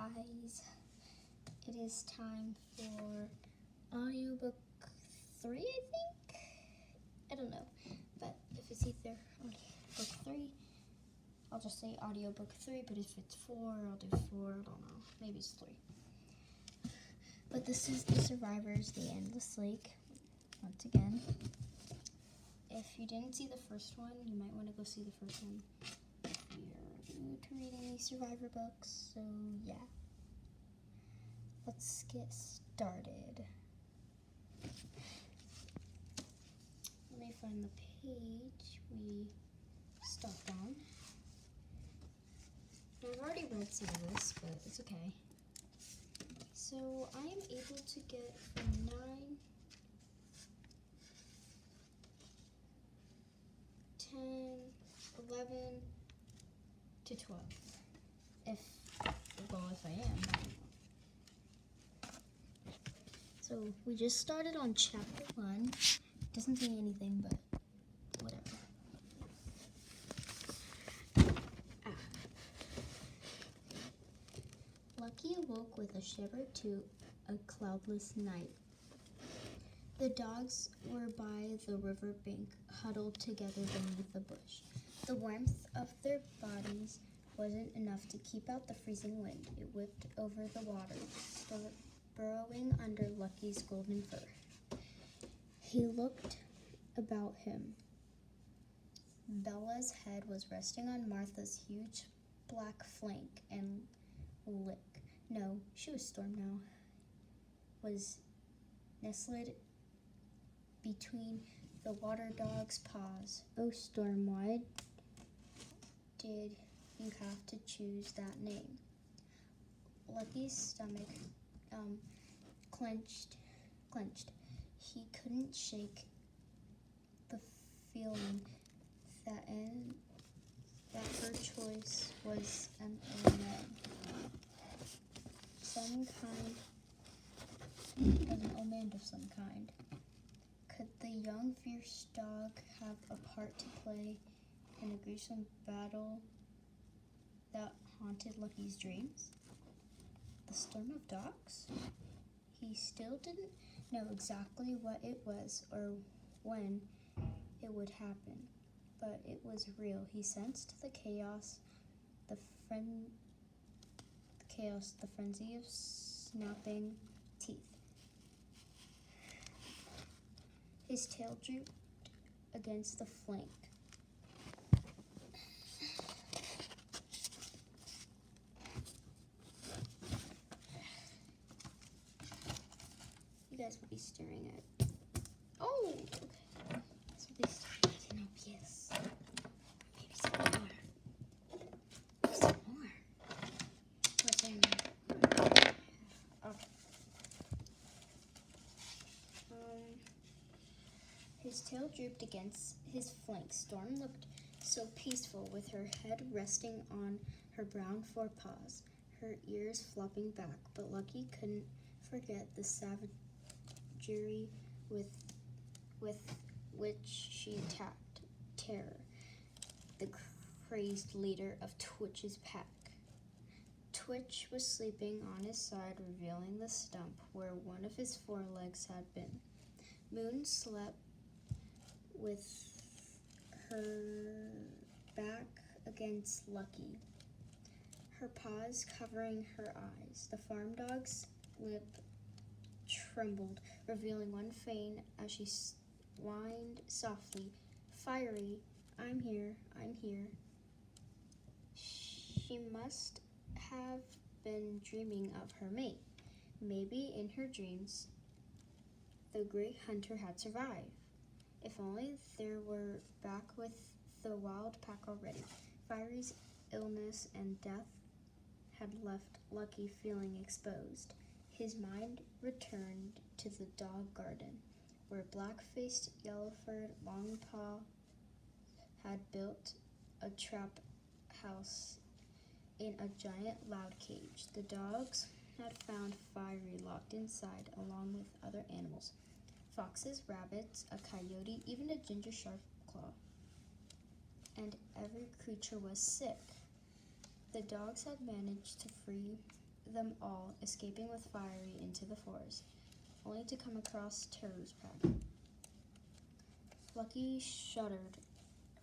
guys, it is time for Audiobook 3, I think? I don't know, but if it's either Audiobook 3, I'll just say Audiobook 3, but if it's 4, I'll do 4, I don't know, maybe it's 3. But this is The Survivors, The Endless Lake, once again. If you didn't see the first one, you might want to go see the first one. If you're new to reading these Survivor books, so yeah. Let's get started. Let me find the page we stopped on. I've already read some of this, but it's okay. So I am able to get from 9, 10, 11 to 12. If I am, I don't know. So we just started on chapter 1. Doesn't say anything, but whatever. Lucky awoke with a shiver to a cloudless night. The dogs were by the river bank, huddled together beneath a bush. The warmth of their bodies wasn't enough to keep out the freezing wind. It whipped over the water, burrowing under Lucky's golden fur. He looked about him. Bella's head was resting on Martha's huge black flank, and Lick, no, she was Storm now, was nestled between the water dog's paws. Oh, Storm, why did you have to choose that name? Lucky's stomach clenched. He couldn't shake the feeling that her choice was an omen of some kind. Could the young fierce dog have a part to play in a gruesome battle that haunted Lucky's dreams? The storm of dogs? He still didn't know exactly what it was or when it would happen, but it was real. He sensed the chaos, the frenzy of snapping teeth. His tail drooped against the flank. You guys will be staring at. Oh, okay. That's what they staring at. No, yes. Maybe some more. Maybe some more. What's in there? Okay. His tail drooped against his flank. Storm looked so peaceful, with her head resting on her brown forepaws, her ears flopping back. But Lucky couldn't forget the savagery with which she attacked Terror, the crazed leader of Twitch's pack. Twitch was sleeping on his side, revealing the stump where one of his forelegs had been. Moon slept with her back against Lucky, her paws covering her eyes. The farm dog's lip trembled, revealing one fang as she whined softly, "Fiery, I'm here, I'm here." She must have been dreaming of her mate. Maybe in her dreams, the great hunter had survived. If only they were back with the wild pack already. Fiery's illness and death had left Lucky feeling exposed. His mind returned to the dog garden, where black-faced, yellow-furred Longpaw had built a trap house in a giant loud cage. The dogs had found Fiery locked inside, along with other animals. Foxes, rabbits, a coyote, even a ginger shark claw. And every creature was sick. The dogs had managed to free them all, escaping with Fiery into the forest, only to come across Terror's pack. Lucky shuddered.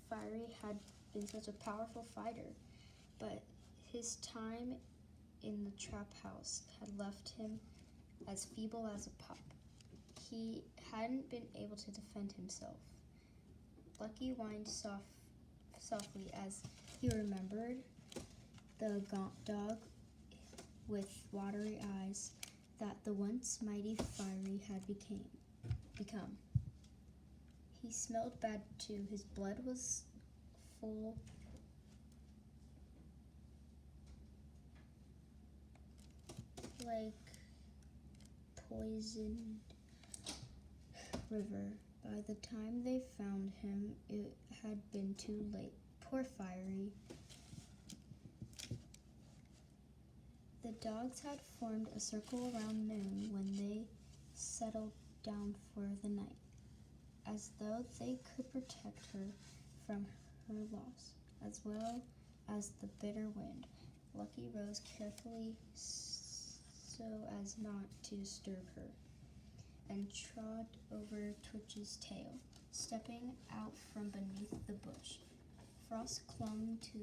Fiery had been such a powerful fighter, but his time in the trap house had left him as feeble as a pup. He hadn't been able to defend himself. Lucky whined softly as he remembered the gaunt dog with watery eyes that the once mighty Fiery had become. He smelled bad too. His blood was full like poisoned river. By the time they found him, it had been too late. Poor Fiery. The dogs had formed a circle around Moon when they settled down for the night, as though they could protect her from her loss, as well as the bitter wind. Lucky rose carefully so as not to disturb her, and trod over Twitch's tail, stepping out from beneath the bush. Frost clung to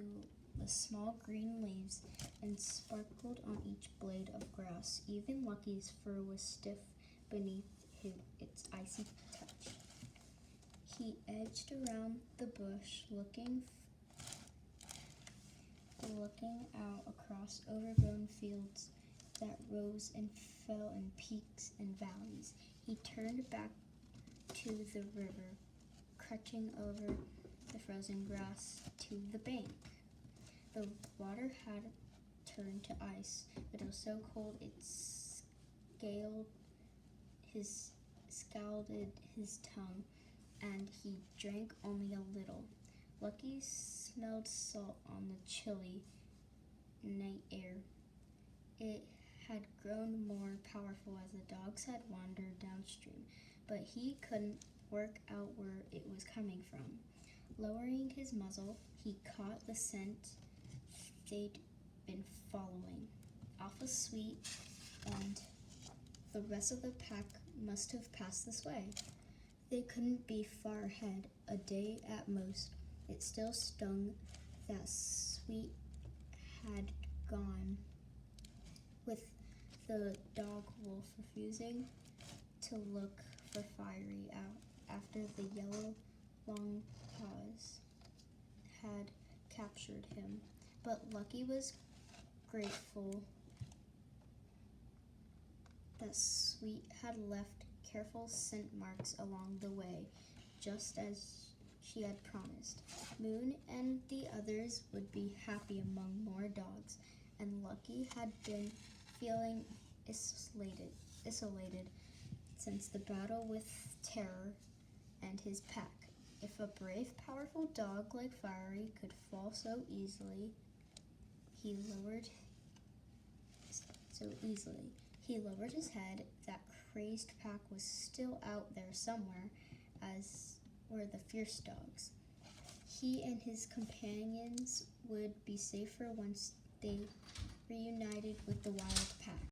the small green leaves and sparkled on each blade of grass. Even Lucky's fur was stiff beneath its icy touch. He edged around the bush, looking out across overgrown fields that rose and fell in peaks and valleys. He turned back to the river, crutching over the frozen grass to the bank. The water had turned to ice, but it was so cold it scalded his tongue, and he drank only a little. Lucky smelled salt on the chilly night air. It had grown more powerful as the dogs had wandered downstream, but he couldn't work out where it was coming from. Lowering his muzzle, he caught the scent they'd been following. Alpha Sweet and the rest of the pack must have passed this way. They couldn't be far ahead, a day at most. It still stung that Sweet had gone, with the dog wolf refusing to look for Fiery out after the yellow long paws had captured him. But Lucky was grateful that Sweet had left careful scent marks along the way, just as she had promised. Moon and the others would be happy among more dogs, and Lucky had been feeling isolated since the battle with Terror and his pack. If a brave, powerful dog like Fiery could fall so easily, he lowered his head. That crazed pack was still out there somewhere, as were the fierce dogs. He and his companions would be safer once they reunited with the wild pack.